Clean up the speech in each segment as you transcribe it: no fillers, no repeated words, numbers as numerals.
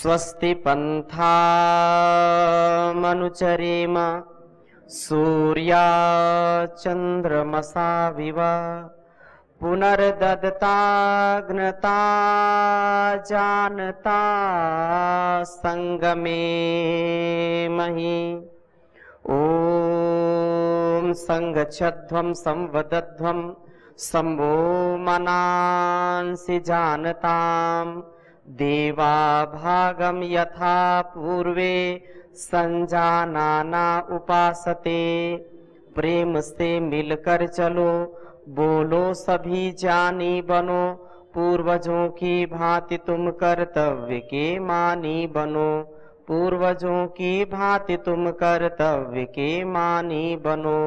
स्वस्ति पन्थामनुचरेम सूर्याचन्द्रमसा विव पुनर्दत्ताग्नता जानता संगमे महि। ॐ संगच्छध्वं संवदध्वं सम्भो मनांसि जानताम् देवा भागम यथा पूर्वे संजानाना उपासते। प्रेम से मिलकर चलो बोलो सभी जानी बनो पूर्वजों की भांति तुम कर्तव्य के मानी बनो। पूर्वजों की भांति तुम कर्तव्य के मानी बनो।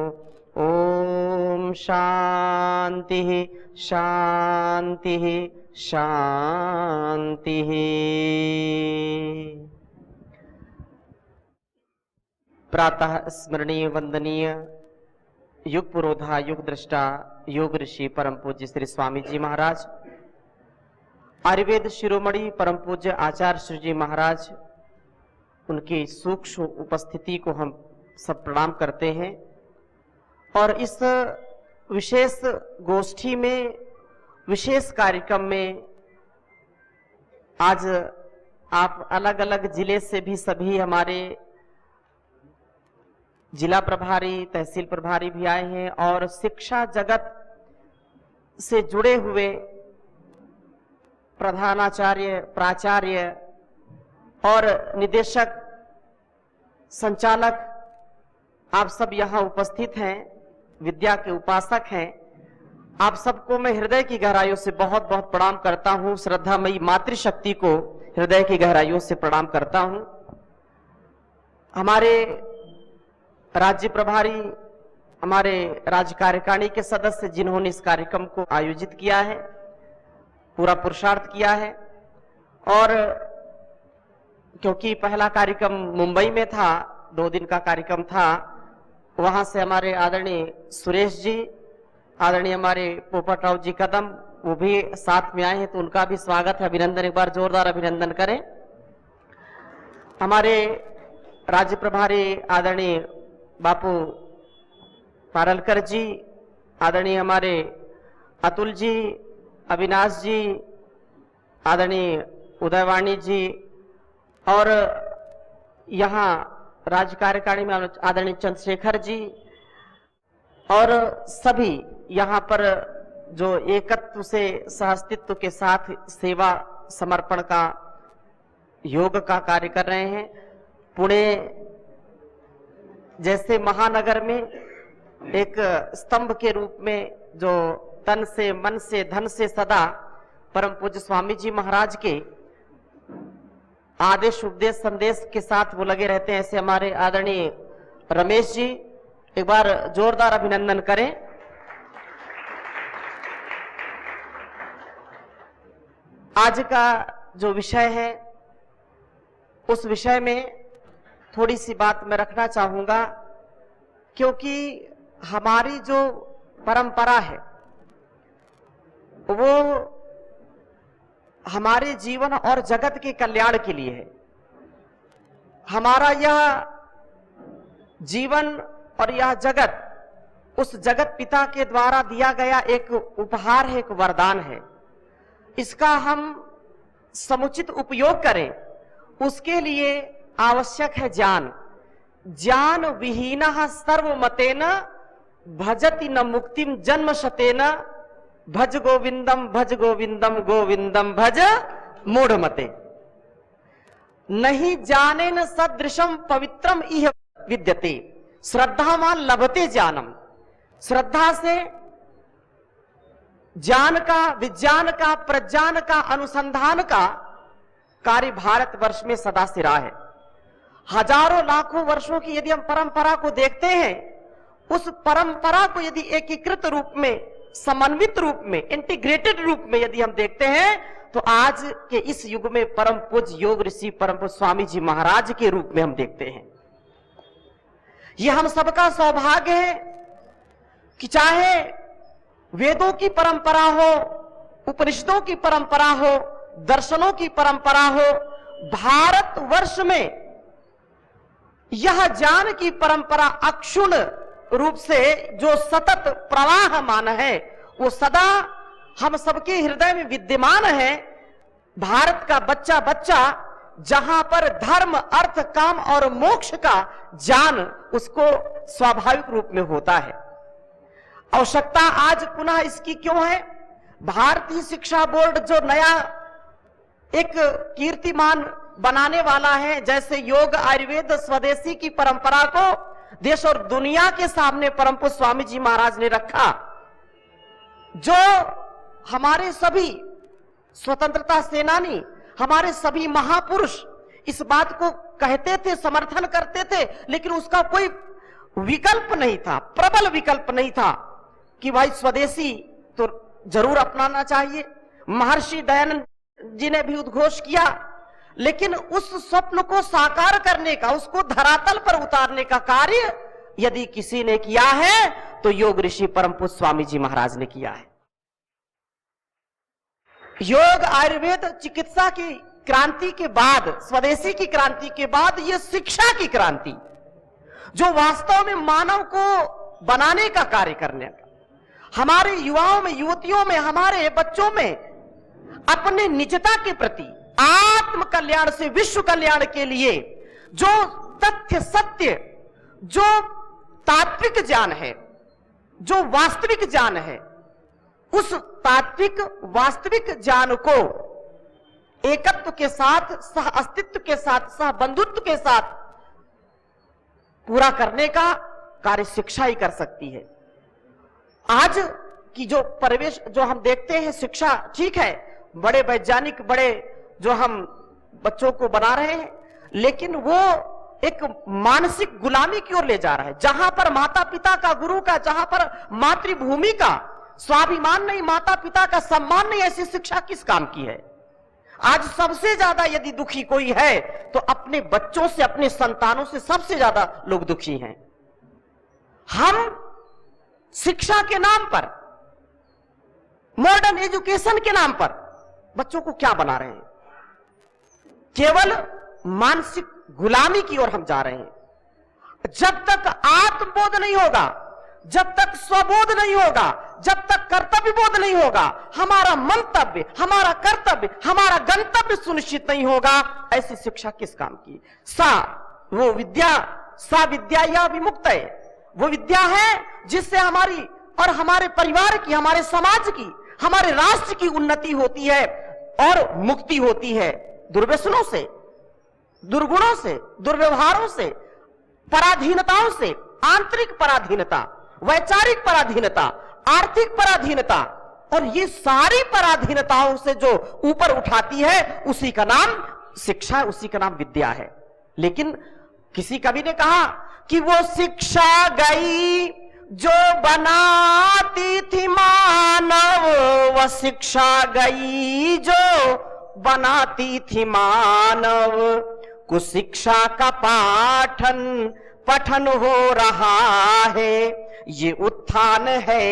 ओम शांति शांति शांति। प्रातः स्मरणीय वंदनीय युग पुरोधा युग दृष्टा योग ऋषि परम पूज्य श्री स्वामी जी महाराज, आयुर्वेद शिरोमणि परम पूज्य आचार्य श्री जी महाराज, उनकी सूक्ष्म उपस्थिति को हम सब प्रणाम करते हैं। और इस विशेष गोष्ठी में, विशेष कार्यक्रम में आज आप अलग अलग जिले से भी सभी हमारे जिला प्रभारी, तहसील प्रभारी भी आए हैं और शिक्षा जगत से जुड़े हुए प्रधानाचार्य, प्राचार्य और निदेशक, संचालक, आप सब यहाँ उपस्थित हैं, विद्या के उपासक हैं। आप सबको मैं हृदय की गहराइयों से बहुत बहुत प्रणाम करता हूँ। श्रद्धामयी मातृशक्ति को हृदय की गहराइयों से प्रणाम करता हूँ। हमारे राज्य प्रभारी, हमारे राज्य कार्यकारिणी के सदस्य जिन्होंने इस कार्यक्रम को आयोजित किया है, पूरा पुरुषार्थ किया है। और क्योंकि पहला कार्यक्रम मुंबई में था, 2 दिन का कार्यक्रम था, वहां से हमारे आदरणीय सुरेश जी, आदरणीय हमारे पोपटराव जी कदम, वो भी साथ में आए हैं, तो उनका भी स्वागत है, अभिनंदन, एक बार जोरदार अभिनंदन करें। हमारे राज्य प्रभारी आदरणीय बापू पारलकर जी, आदरणीय हमारे अतुल जी, अविनाश जी, आदरणीय उदयवाणी जी, और यहाँ राज्य कार्यकारिणी में आदरणीय चंद्रशेखर जी, और सभी यहाँ पर जो एकत्व से सहअस्तित्व के साथ सेवा समर्पण का, योग का कार्य कर रहे हैं। पुणे जैसे महानगर में एक स्तंभ के रूप में जो तन से, मन से, धन से सदा परम पूज्य स्वामी जी महाराज के आदेश, उपदेश, संदेश के साथ वो लगे रहते हैं, ऐसे हमारे आदरणीय रमेश जी, एक बार जोरदार अभिनंदन करें। आज का जो विषय है, उस विषय में थोड़ी सी बात मैं रखना चाहूंगा, क्योंकि हमारी जो परंपरा है वो हमारे जीवन और जगत के कल्याण के लिए है। हमारा यह जीवन और यह जगत उस जगत पिता के द्वारा दिया गया एक उपहार है, एक वरदान है। इसका हम समुचित उपयोग करें, उसके लिए आवश्यक है ज्ञान। ज्ञान विहीनः सर्वमतेन भजति न मुक्तिम जन्म शतेन भज गोविंदम गोविंदम भज मूढ़मते। नहीं जाने न सदृशम पवित्रम इह विद्यते श्रद्धावान लभते ज्ञानम। श्रद्धा से ज्ञान का, विज्ञान का, प्रज्ञान का, अनुसंधान का कार्य भारतवर्ष में सदा से रहा है। हजारों लाखों वर्षों की यदि हम परंपरा को देखते हैं, उस परंपरा को यदि एकीकृत रूप में, समन्वित रूप में, इंटीग्रेटेड रूप में यदि हम देखते हैं, तो आज के इस युग में परम पूज्य योग ऋषि परम पूज्य स्वामी जी महाराज के रूप में हम देखते हैं। यह हम सबका सौभाग्य है कि चाहे वेदों की परंपरा हो, उपनिषदों की परंपरा हो, दर्शनों की परंपरा हो, भारतवर्ष में यह ज्ञान की परंपरा अक्षुण्ण रूप से जो सतत प्रवाहमान है, वो सदा हम सबके हृदय में विद्यमान है। भारत का बच्चा बच्चा जहां पर धर्म, अर्थ, काम और मोक्ष का ज्ञान उसको स्वाभाविक रूप में होता है। आवश्यकता आज पुनः इसकी क्यों है? भारतीय शिक्षा बोर्ड जो नया एक कीर्तिमान बनाने वाला है, जैसे योग, आयुर्वेद, स्वदेशी की परंपरा को देश और दुनिया के सामने परम पूज्य स्वामी जी महाराज ने रखा। जो हमारे सभी स्वतंत्रता सेनानी, हमारे सभी महापुरुष इस बात को कहते थे, समर्थन करते थे, लेकिन उसका कोई विकल्प नहीं था, प्रबल विकल्प नहीं था कि भाई स्वदेशी तो जरूर अपनाना चाहिए। महर्षि दयानंद जी ने भी उद्घोष किया, लेकिन उस स्वप्न को साकार करने का, उसको धरातल पर उतारने का कार्य यदि किसी ने किया है तो योग ऋषि परम पूज्य स्वामी जी महाराज ने किया है। योग, आयुर्वेद, चिकित्सा की क्रांति के बाद, स्वदेशी की क्रांति के बाद यह शिक्षा की क्रांति, जो वास्तव में मानव को बनाने का कार्य करने का, हमारे युवाओं में, युवतियों में, हमारे बच्चों में अपने निजता के प्रति, आत्म कल्याण से विश्व कल्याण के लिए जो तथ्य, सत्य, जो तात्विक ज्ञान है, जो वास्तविक ज्ञान है, उस तात्विक वास्तविक ज्ञान को एकत्व के साथ, सह अस्तित्व के साथ, सह बंधुत्व के साथ पूरा करने का कार्य शिक्षा ही कर सकती है। आज की जो परिवेश जो हम देखते हैं, शिक्षा ठीक है, बड़े वैज्ञानिक, बड़े जो हम बच्चों को बना रहे हैं, लेकिन वो एक मानसिक गुलामी की ओर ले जा रहा है, जहां पर माता पिता का, गुरु का, जहां पर मातृभूमि का स्वाभिमान नहीं, माता पिता का सम्मान नहीं, ऐसी शिक्षा किस काम की है? आज सबसे ज्यादा यदि दुखी कोई है तो अपने बच्चों से, अपने संतानों से सबसे ज्यादा लोग दुखी हैं। हम शिक्षा के नाम पर, मॉडर्न एजुकेशन के नाम पर बच्चों को क्या बना रहे हैं? केवल मानसिक गुलामी की ओर हम जा रहे हैं। जब तक आत्मबोध नहीं होगा, जब तक स्वबोध नहीं होगा, जब तक कर्तव्य बोध नहीं होगा, हमारा मंतव्य, हमारा कर्तव्य, हमारा गंतव्य सुनिश्चित नहीं होगा, ऐसी शिक्षा किस काम की? वो विद्या, सा विद्या या विमुक्त है, वो विद्या है जिससे हमारी और हमारे परिवार की, हमारे समाज की, हमारे राष्ट्र की उन्नति होती है और मुक्ति होती है दुर्व्यसनों से, दुर्गुणों से, दुर्व्यवहारों से, पराधीनताओं से। आंतरिक पराधीनता, वैचारिक पराधीनता, आर्थिक पराधीनता, और ये सारी पराधीनताओं से जो ऊपर उठाती है, उसी का नाम शिक्षा, उसी का नाम विद्या है। लेकिन किसी कवि ने कहा कि वो शिक्षा गई जो बनाती थी मानव, वह शिक्षा गई जो बनाती थी मानव। कुशिक्षा का पाठन पठन हो रहा है, ये उत्थान है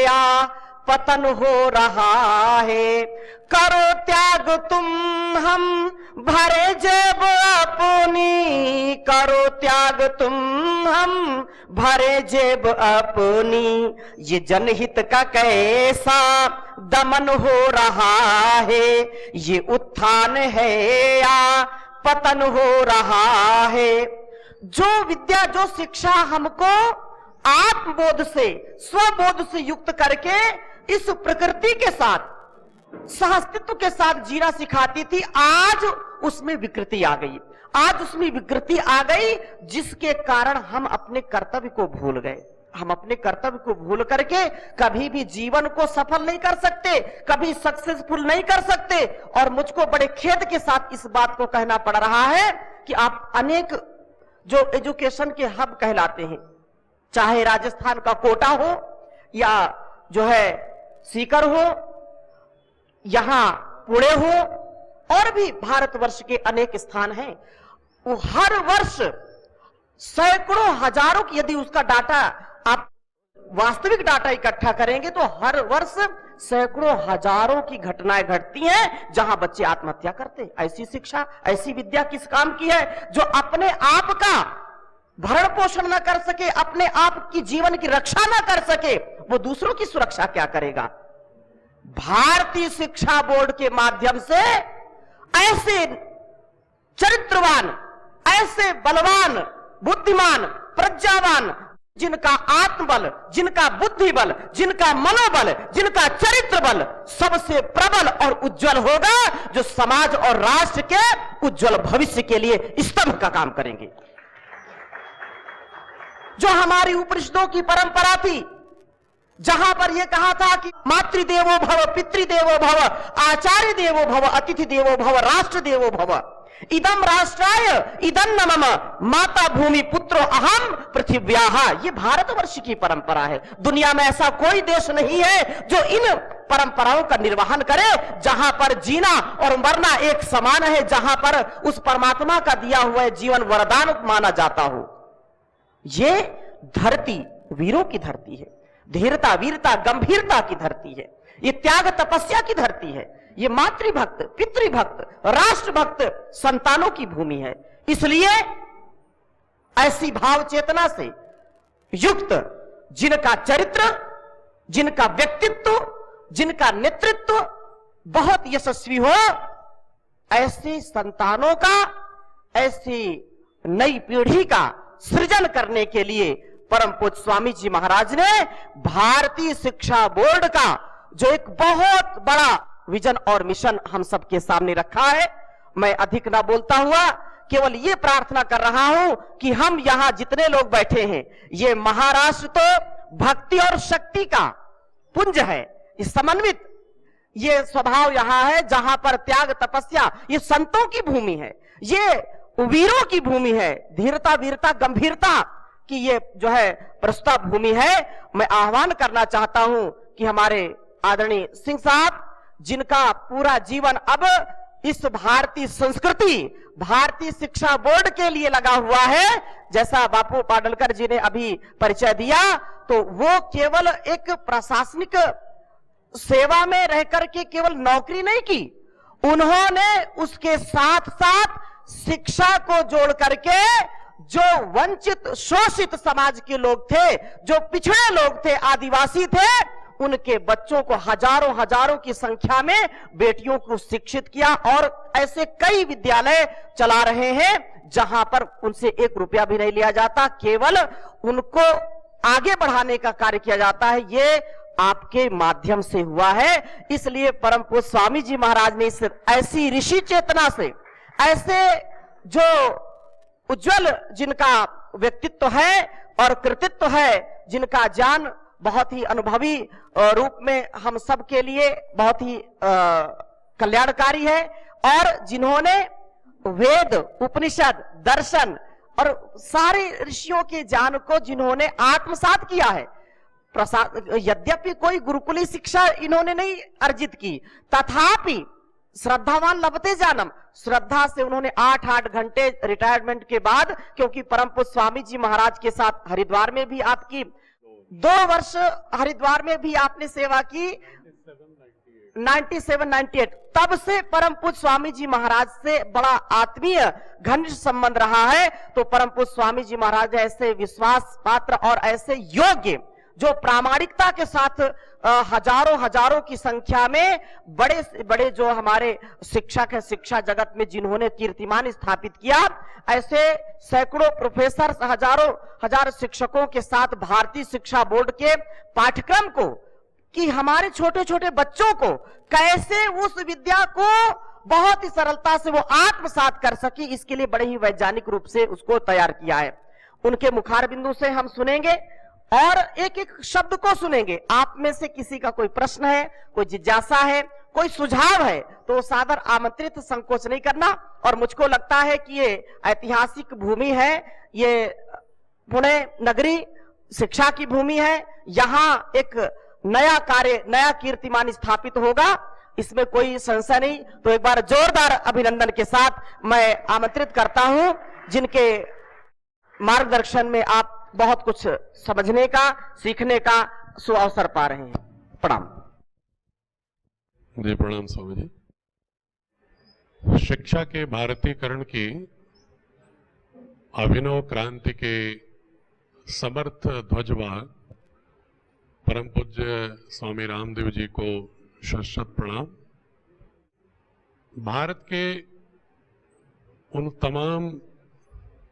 या पतन हो रहा है। करो त्याग तुम हम भरे जेब अपनी, करो त्याग तुम हम भरे जेब अपनी। ये जनहित का कैसा दमन हो रहा है, ये उत्थान है या पतन हो रहा है। जो विद्या, जो शिक्षा हमको आत्मबोध से, स्वबोध से युक्त करके इस प्रकृति के साथ, सहअस्तित्व के साथ जीना सिखाती थी, आज उसमें विकृति आ गई। आज उसमें विकृति आ गई, जिसके कारण हम अपने कर्तव्य को भूल गए। हम अपने कर्तव्य को भूल करके कभी भी जीवन को सफल नहीं कर सकते, कभी सक्सेसफुल नहीं कर सकते। और मुझको बड़े खेद के साथ इस बात को कहना पड़ रहा है कि आप अनेक जो एजुकेशन के हब कहलाते हैं, चाहे राजस्थान का कोटा हो या जो है सीकर हो, यहां पुणे हो, और भी भारतवर्ष के अनेक स्थान हैं, वो हर वर्ष सैकड़ों हजारों की, यदि उसका डाटा आप वास्तविक डाटा इकट्ठा करेंगे तो हर वर्ष सैकड़ों हजारों की घटनाएं घटती हैं जहां बच्चे आत्महत्या करते। ऐसी शिक्षा, ऐसी विद्या किस काम की है जो अपने आप का भरण पोषण न कर सके, अपने आप की जीवन की रक्षा न कर सके, वो दूसरों की सुरक्षा क्या करेगा। भारतीय शिक्षा बोर्ड के माध्यम से ऐसे चरित्रवान, ऐसे बलवान, बुद्धिमान, प्रज्ञावान, जिनका आत्मबल, जिनका बुद्धि बल, जिनका मनोबल, जिनका चरित्र बल सबसे प्रबल और उज्जवल होगा, जो समाज और राष्ट्र के उज्जवल भविष्य के लिए स्तंभ का काम करेंगे। जो हमारी उपनिषदों की परंपरा थी, जहां पर यह कहा था कि मातृदेवो भव, पितृदेवो भव, आचार्य देवो भव, अतिथि देवो भव, राष्ट्र देवो भव, इदम राष्ट्राय इदन्न मम, माता भूमि पुत्रो अहम पृथिव्याः। ये भारतवर्ष की परंपरा है। दुनिया में ऐसा कोई देश नहीं है जो इन परंपराओं का निर्वहन करे, जहां पर जीना और मरना एक समान है, जहां पर उस परमात्मा का दिया हुआ जीवन वरदान माना जाता हो। ये धरती वीरों की धरती है, धीरता, वीरता, गंभीरता की धरती है, ये त्याग तपस्या की धरती है, ये मातृभक्त, पितृभक्त, राष्ट्रभक्त संतानों की भूमि है। इसलिए ऐसी भाव चेतना से युक्त जिनका चरित्र, जिनका व्यक्तित्व, जिनका नेतृत्व बहुत यशस्वी हो, ऐसे संतानों का, ऐसी नई पीढ़ी का सृजन करने के लिए परम पूज्य स्वामी जी महाराज ने भारतीय शिक्षा बोर्ड का जो एक बहुत बड़ा विजन और मिशन हम सबके सामने रखा है। मैं अधिक ना बोलता हुआ केवल ये प्रार्थना कर रहा हूं कि हम यहां जितने लोग बैठे हैं, ये महाराष्ट्र तो भक्ति और शक्ति का पुंज है, ये समन्वित ये स्वभाव यहां है, जहां पर त्याग तपस्या, ये संतों की भूमि है, ये वीरों की भूमि है, धीरता, वीरता, गंभीरता की ये जो है प्रस्तुत भूमि है। मैं आह्वान करना चाहता हूं कि हमारे आदरणीय सिंह साहब, जिनका पूरा जीवन अब इस भारतीय संस्कृति, भारतीय शिक्षा बोर्ड के लिए लगा हुआ है, जैसा बापू पाडलकर जी ने अभी परिचय दिया, तो वो केवल एक प्रशासनिक सेवा में रहकर के केवल नौकरी नहीं की, उन्होंने उसके साथ साथ शिक्षा को जोड़ करके जो वंचित शोषित समाज के लोग थे, जो पिछड़े लोग थे, आदिवासी थे, उनके बच्चों को हजारों हजारों की संख्या में बेटियों को शिक्षित किया और ऐसे कई विद्यालय चला रहे हैं जहां पर उनसे 1 रुपया भी नहीं लिया जाता, केवल उनको आगे बढ़ाने का कार्य किया जाता है। ये आपके माध्यम से हुआ है। इसलिए परम पूज्य स्वामी जी महाराज ने इस ऐसी ऋषि चेतना से, ऐसे जो उज्जवल जिनका व्यक्तित्व है और कृतित्व है, जिनका ज्ञान बहुत ही अनुभवी रूप में हम सब के लिए बहुत ही कल्याणकारी है, और जिन्होंने वेद, उपनिषद, दर्शन और सारे ऋषियों के ज्ञान को जिन्होंने आत्मसात किया है। यद्यपि कोई गुरुकुली शिक्षा इन्होंने नहीं अर्जित की, तथापि श्रद्धावान लभते जानम, श्रद्धा से उन्होंने 8-8 घंटे रिटायरमेंट के बाद, क्योंकि परम पूज्य स्वामी जी महाराज के साथ हरिद्वार में भी आपकी 2 वर्ष हरिद्वार में भी आपने सेवा की, 97-98, तब से परम पूज्य स्वामी जी महाराज से बड़ा आत्मीय घनिष्ठ संबंध रहा है। तो परम पूज्य स्वामी जी महाराज ऐसे विश्वास पात्र और ऐसे योग्य, जो प्रामाणिकता के साथ हजारों हजारों की संख्या में बड़े से बड़े जो हमारे शिक्षक है, शिक्षा जगत में जिन्होंने कीर्तिमान स्थापित किया, ऐसे सैकड़ों प्रोफेसर, हजारों हजार शिक्षकों के साथ भारतीय शिक्षा बोर्ड के पाठ्यक्रम को, कि हमारे छोटे छोटे बच्चों को कैसे उस विद्या को बहुत ही सरलता से वो आत्मसात कर सके, इसके लिए बड़े ही वैज्ञानिक रूप से उसको तैयार किया है। उनके मुखार बिंदु से हम सुनेंगे और एक एक शब्द को सुनेंगे। आप में से किसी का कोई प्रश्न है, कोई जिज्ञासा है, कोई सुझाव है, तो सादर आमंत्रित, संकोच नहीं करना। और मुझको लगता है कि ये ऐतिहासिक भूमि है, ये पुणे नगरी शिक्षा की भूमि है, यहाँ एक नया कार्य, नया कीर्तिमान स्थापित होगा, इसमें कोई संशय नहीं। तो एक बार जोरदार अभिनंदन के साथ मैं आमंत्रित करता हूं, जिनके मार्गदर्शन में आप बहुत कुछ समझने का, सीखने का सुअवसर पा रहे हैं। प्रणाम। जी प्रणाम स्वामी जी। शिक्षा के भारतीकरण की अभिनव क्रांति के समर्थ ध्वजवाहक परम पूज्य स्वामी रामदेव जी को शत प्रणाम। भारत के उन तमाम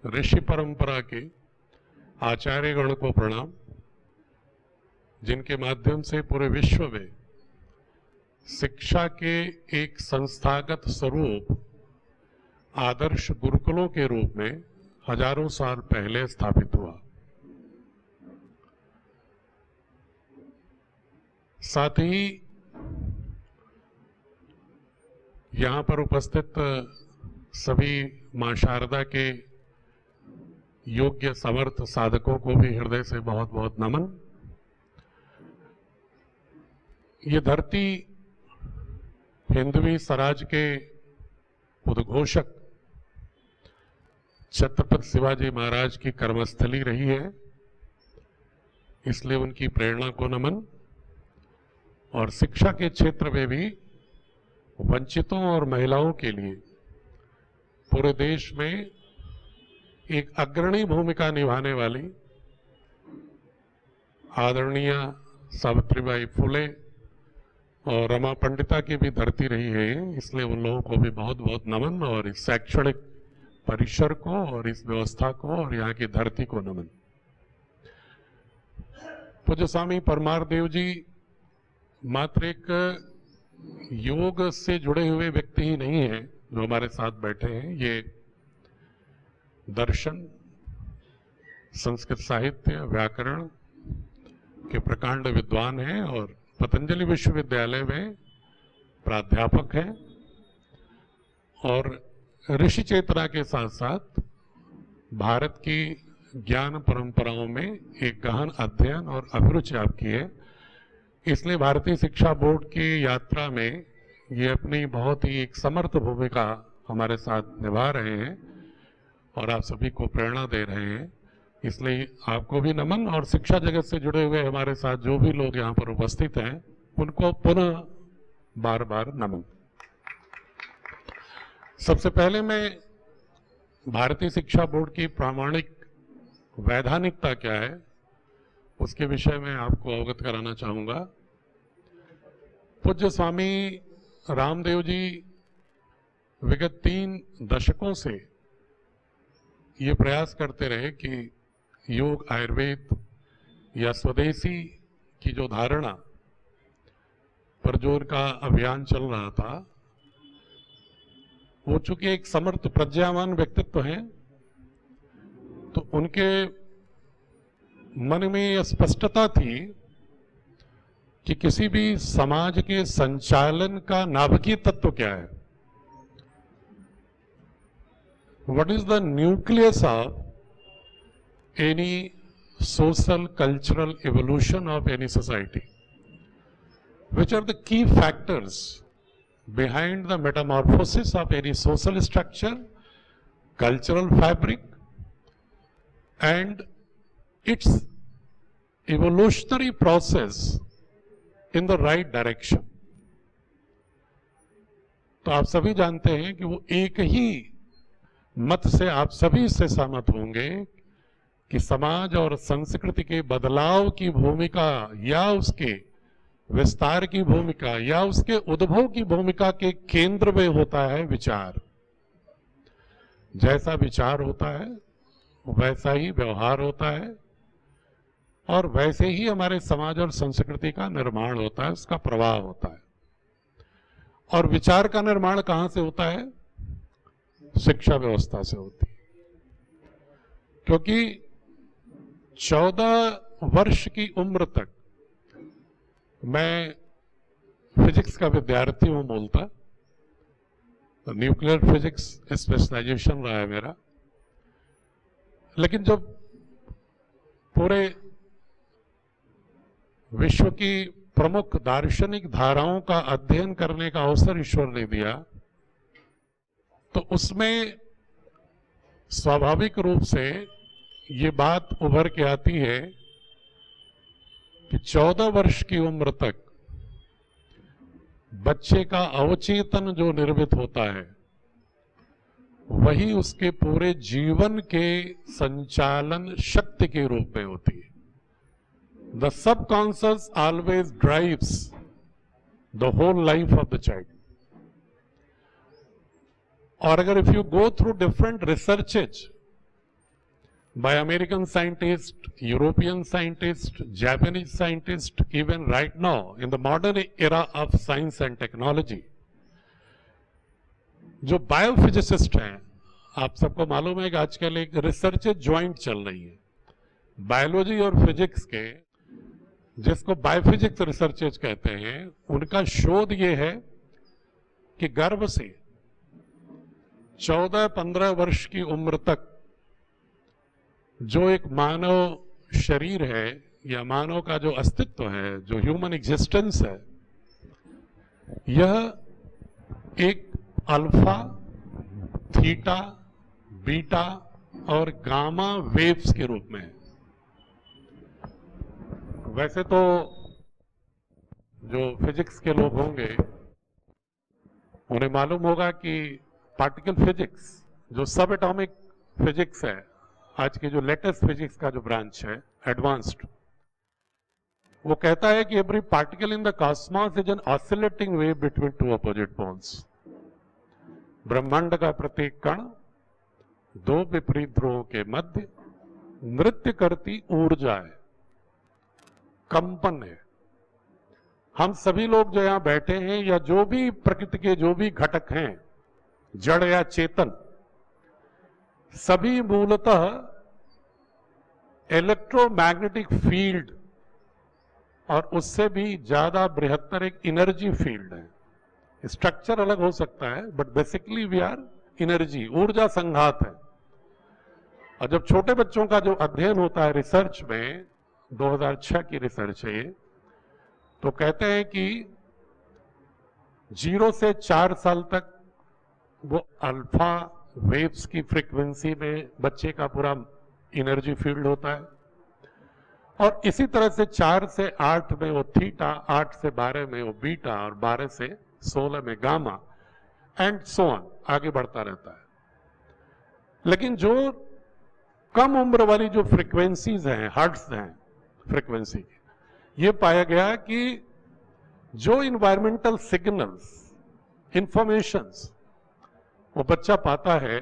ऋषि परंपरा के आचार्यगण को प्रणाम, जिनके माध्यम से पूरे विश्व में शिक्षा के एक संस्थागत स्वरूप आदर्श गुरुकुलों के रूप में हजारों साल पहले स्थापित हुआ। साथ ही यहां पर उपस्थित सभी मां शारदा के योग्य समर्थ साधकों को भी हृदय से बहुत बहुत नमन। ये धरती हिंदवी स्वराज के उद्घोषक छत्रपति शिवाजी महाराज की कर्मस्थली रही है, इसलिए उनकी प्रेरणा को नमन। और शिक्षा के क्षेत्र में भी वंचितों और महिलाओं के लिए पूरे देश में एक अग्रणी भूमिका निभाने वाली आदरणीय सावित्रीबाई फुले और रमा पंडिता की भी धरती रही है, इसलिए उन लोगों को भी बहुत बहुत नमन। और इस शैक्षणिक परिसर को और इस व्यवस्था को और यहाँ की धरती को नमन। पूज्य स्वामी परमार देव जी मात्र एक योग से जुड़े हुए व्यक्ति ही नहीं है जो हमारे साथ बैठे हैं, ये दर्शन, संस्कृत साहित्य, व्याकरण के प्रकांड विद्वान हैं और पतंजलि विश्वविद्यालय में प्राध्यापक हैं और ऋषि चेतना के साथ साथ भारत की ज्ञान परंपराओं में एक गहन अध्ययन और अभिरुचि आपकी है। इसलिए भारतीय शिक्षा बोर्ड की यात्रा में ये अपनी बहुत ही एक समर्थ भूमिका हमारे साथ निभा रहे हैं और आप सभी को प्रेरणा दे रहे हैं, इसलिए आपको भी नमन। और शिक्षा जगत से जुड़े हुए हमारे साथ जो भी लोग यहाँ पर उपस्थित हैं उनको पुनः बार बार नमन। सबसे पहले मैं भारतीय शिक्षा बोर्ड की प्रामाणिक वैधानिकता क्या है उसके विषय में आपको अवगत कराना चाहूंगा। पूज्य स्वामी रामदेव जी विगत 3 दशकों से ये प्रयास करते रहे कि योग, आयुर्वेद या स्वदेशी की जो धारणा पर जो उनका अभियान चल रहा था, वो चूंकि एक समर्थ प्रज्ञावान व्यक्तित्व हैं, तो उनके मन में यह स्पष्टता थी कि किसी भी समाज के संचालन का नाभिकीय तत्व क्या है, what is the nucleus of any social cultural evolution of any society, which are the key factors behind the metamorphosis of any social structure, cultural fabric and its evolutionary process in the right direction। तो आप सभी जानते हैं कि वो एक ही मत से आप सभी से सहमत होंगे कि समाज और संस्कृति के बदलाव की भूमिका या उसके विस्तार की भूमिका या उसके उद्भव की भूमिका के केंद्र में होता है विचार। जैसा विचार होता है वैसा ही व्यवहार होता है और वैसे ही हमारे समाज और संस्कृति का निर्माण होता है, उसका प्रवाह होता है। और विचार का निर्माण कहां से होता है? शिक्षा व्यवस्था से होती है, क्योंकि 14 वर्ष की उम्र तक मैं फिजिक्स का विद्यार्थी हूं मूलतः, न्यूक्लियर फिजिक्स स्पेशलाइजेशन रहा है मेरा। लेकिन जब पूरे विश्व की प्रमुख दार्शनिक धाराओं का अध्ययन करने का अवसर ईश्वर ने दिया, तो उसमें स्वाभाविक रूप से ये बात उभर के आती है कि 14 वर्ष की उम्र तक बच्चे का अवचेतन जो निर्मित होता है वही उसके पूरे जीवन के संचालन शक्ति के रूप में होती है. The subconscious always drives the whole life of the child. और अगर if you go through different researches by American scientists, European scientists, Japanese scientists, even right now in the modern era of science and technology, जो biophysicist हैं, आप सबको मालूम है कि आजकल एक रिसर्च ज्वाइंट चल रही है बायोलॉजी और फिजिक्स के, जिसको बायोफिजिक्स रिसर्चेज कहते हैं. उनका शोध ये है कि गर्भ से 14-15 वर्ष की उम्र तक जो एक मानव शरीर है या मानव का जो अस्तित्व है, जो ह्यूमन एग्जिस्टेंस है, यह एक अल्फा, थीटा, बीटा और गामा वेव्स के रूप में है. वैसे तो जो फिजिक्स के लोग होंगे उन्हें मालूम होगा कि पार्टिकल फिजिक्स, जो सब एटॉमिक फिजिक्स है, आज के जो लेटेस्ट फिजिक्स का जो ब्रांच है एडवांस्ड, वो कहता है कि every particle in the cosmos is an oscillating wave between two opposite poles. ब्रह्मांड का प्रत्येक कण दो विपरीत ध्रुवों के मध्य नृत्य करती ऊर्जा है, कंपन है. हम सभी लोग जो यहां बैठे हैं या जो भी प्रकृति के जो भी घटक हैं, जड़ या चेतन, सभी मूलतः इलेक्ट्रोमैग्नेटिक फील्ड और उससे भी ज्यादा बृहत्तर एक एनर्जी फील्ड है. स्ट्रक्चर अलग हो सकता है but basically we are energy, ऊर्जा संघात है. और जब छोटे बच्चों का जो अध्ययन होता है रिसर्च में, 2006 की रिसर्च है ये, तो कहते हैं कि 0 से 4 साल तक वो अल्फा वेव्स की फ्रीक्वेंसी में बच्चे का पूरा एनर्जी फील्ड होता है. और इसी तरह से 4 से 8 में वो थीटा, 8 से 12 में वो बीटा और 12 से 16 में गामा एंड सो ऑन आगे बढ़ता रहता है. लेकिन जो कम उम्र वाली जो फ्रीक्वेंसीज हैं, हर्ट्ज हैं फ्रीक्वेंसी, ये पाया गया कि जो इन्वायरमेंटल सिग्नल्स, इंफॉर्मेशंस वो बच्चा पाता है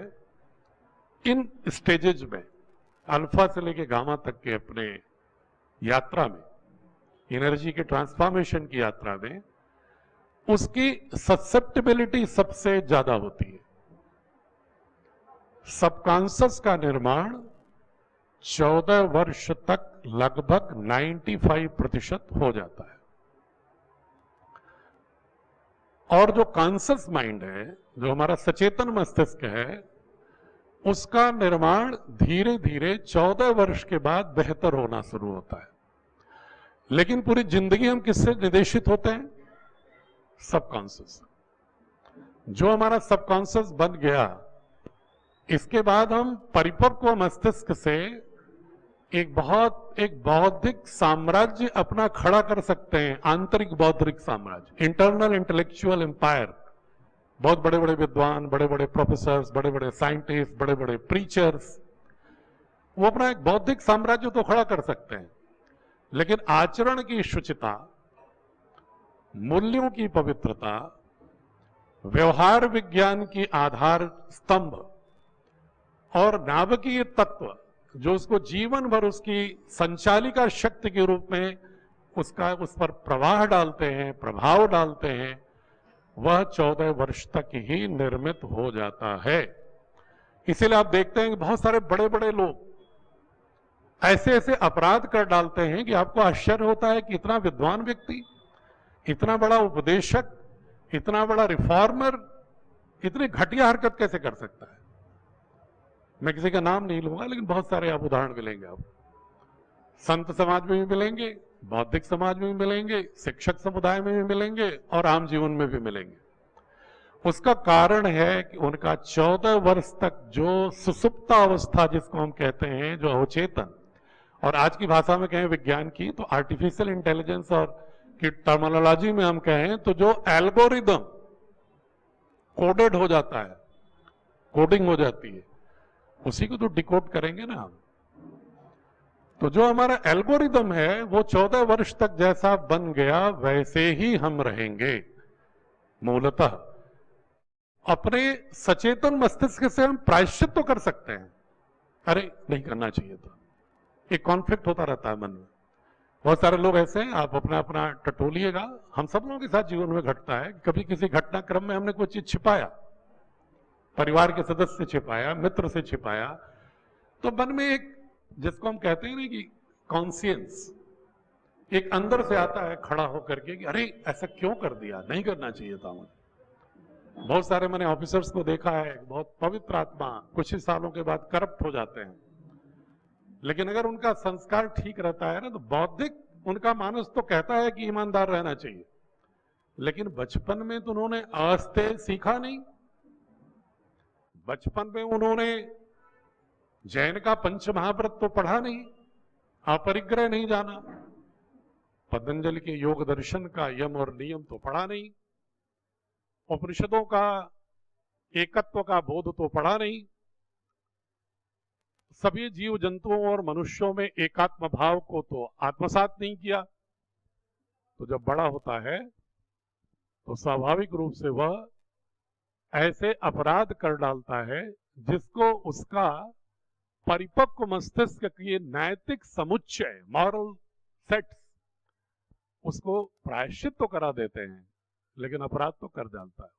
इन स्टेजेज में, अल्फा से लेके गामा तक के अपने यात्रा में, एनर्जी के ट्रांसफॉर्मेशन की यात्रा में, उसकी ससेप्टिबिलिटी सबसे ज्यादा होती है. सबकॉन्शियस का निर्माण 14 वर्ष तक लगभग 95% हो जाता है. और जो कॉन्शियस माइंड है, जो हमारा सचेतन मस्तिष्क है, उसका निर्माण धीरे धीरे 14 वर्ष के बाद बेहतर होना शुरू होता है. लेकिन पूरी जिंदगी हम किससे निर्देशित होते हैं? सबकॉन्शियस. जो हमारा सबकॉन्शियस बन गया, इसके बाद हम परिपक्व मस्तिष्क से एक बौद्धिक साम्राज्य अपना खड़ा कर सकते हैं, आंतरिक बौद्धिक साम्राज्य, इंटरनल इंटेलेक्चुअल एम्पायर. बहुत बड़े बड़े विद्वान, बड़े बड़े प्रोफेसर्स, बड़े बड़े साइंटिस्ट, बड़े बड़े प्रीचर्स, वो अपना एक बौद्धिक साम्राज्य तो खड़ा कर सकते हैं. लेकिन आचरण की शुचिता, मूल्यों की पवित्रता, व्यवहार विज्ञान की आधार स्तंभ और नाभिकीय तत्व जो उसको जीवन भर उसकी संचालिका शक्ति के रूप में उस पर प्रवाह डालते हैं, प्रभाव डालते हैं, वह 14 वर्ष तक ही निर्मित हो जाता है. इसीलिए आप देखते हैं कि बहुत सारे बड़े बड़े लोग ऐसे ऐसे अपराध कर डालते हैं कि आपको आश्चर्य होता है कि इतना विद्वान व्यक्ति, इतना बड़ा उपदेशक, इतना बड़ा रिफॉर्मर इतनी घटिया हरकत कैसे कर सकता है. मैं किसी का नाम नहीं लूंगा, लेकिन बहुत सारे आप उदाहरण मिलेंगे. आप संत समाज में भी मिलेंगे, बौद्धिक समाज में भी मिलेंगे, शिक्षक समुदाय में भी मिलेंगे और आम जीवन में भी मिलेंगे. उसका कारण है कि उनका 14 वर्ष तक जो सुसुप्ता अवस्था जिसको हम कहते हैं, जो अवचेतन, और आज की भाषा में कहें विज्ञान की तो आर्टिफिशियल इंटेलिजेंस और की टर्मिनोलॉजी में हम कहें तो जो एल्गोरिदम कोडेड हो जाता है, कोडिंग हो जाती है, उसी को तो डिकोड करेंगे ना हम। तो जो हमारा एल्गोरिदम है वो 14 वर्ष तक जैसा बन गया वैसे ही हम रहेंगे। मूलतः अपने सचेतन मस्तिष्क से हम प्रायश्चित तो कर सकते हैं, अरे नहीं करना चाहिए था, एक कॉन्फ्लिक्ट होता रहता है मन में। बहुत सारे लोग ऐसे हैं, आप अपना अपना टटोलिएगा, हम सब लोगों के साथ जीवन में घटता है, कभी किसी घटनाक्रम में हमने कोई चीज छिपाया, परिवार के सदस्य से छिपाया, मित्र से छिपाया, तो मन में एक, जिसको हम कहते हैं ना कि कॉन्शियंस, एक अंदर से आता है खड़ा होकर के कि अरे ऐसा क्यों कर दिया, नहीं करना चाहिए था मुझे। बहुत सारे मैंने ऑफिसर्स को देखा है, बहुत पवित्र आत्मा कुछ ही सालों के बाद करप्ट हो जाते हैं, लेकिन अगर उनका संस्कार ठीक रहता है ना तो बौद्धिक उनका मानस तो कहता है कि ईमानदार रहना चाहिए, लेकिन बचपन में तो उन्होंने आस्ते सीखा नहीं। बचपन में उन्होंने जैन का पंच महाव्रत तो पढ़ा नहीं, अपरिग्रह नहीं जाना, पतंजलि के योग दर्शन का यम और नियम तो पढ़ा नहीं, उपनिषदों का एकत्व का बोध तो पढ़ा नहीं, सभी जीव जंतुओं और मनुष्यों में एकात्म भाव को तो आत्मसात नहीं किया। तो जब बड़ा होता है तो स्वाभाविक रूप से वह ऐसे अपराध कर डालता है जिसको उसका परिपक्व मस्तिष्क के नैतिक समुच्चय, मॉरल सेट्स, उसको प्रायश्चित तो करा देते हैं, लेकिन अपराध तो कर डालता है।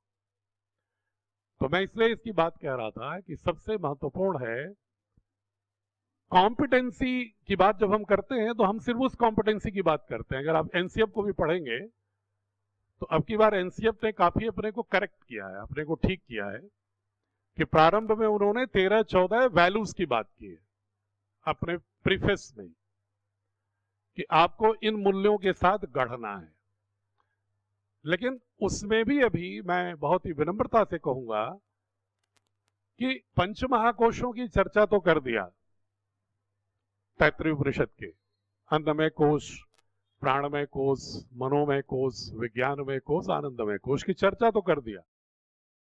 तो मैं इसलिए इसकी बात कह रहा था कि सबसे महत्वपूर्ण है कॉम्पिटेंसी की बात। जब हम करते हैं तो हम सिर्फ उस कॉम्पिटेंसी की बात करते हैं। अगर आप एनसीएफ को भी पढ़ेंगे तो अब की बार एनसीएफ ने काफी अपने को करेक्ट किया है, अपने को ठीक किया है कि प्रारंभ में उन्होंने 13-14 वैल्यूज की बात की है अपने प्रीफेस में, कि आपको इन मूल्यों के साथ गढ़ना है। लेकिन उसमें भी अभी मैं बहुत ही विनम्रता से कहूंगा कि पंच महाकोशों की चर्चा तो कर दिया, तैत्तिरीय उपनिषद के अन्नमय कोश, प्राणमय कोश, मनोमय कोश, विज्ञानमय कोश, आनंदमय कोश की चर्चा तो कर दिया।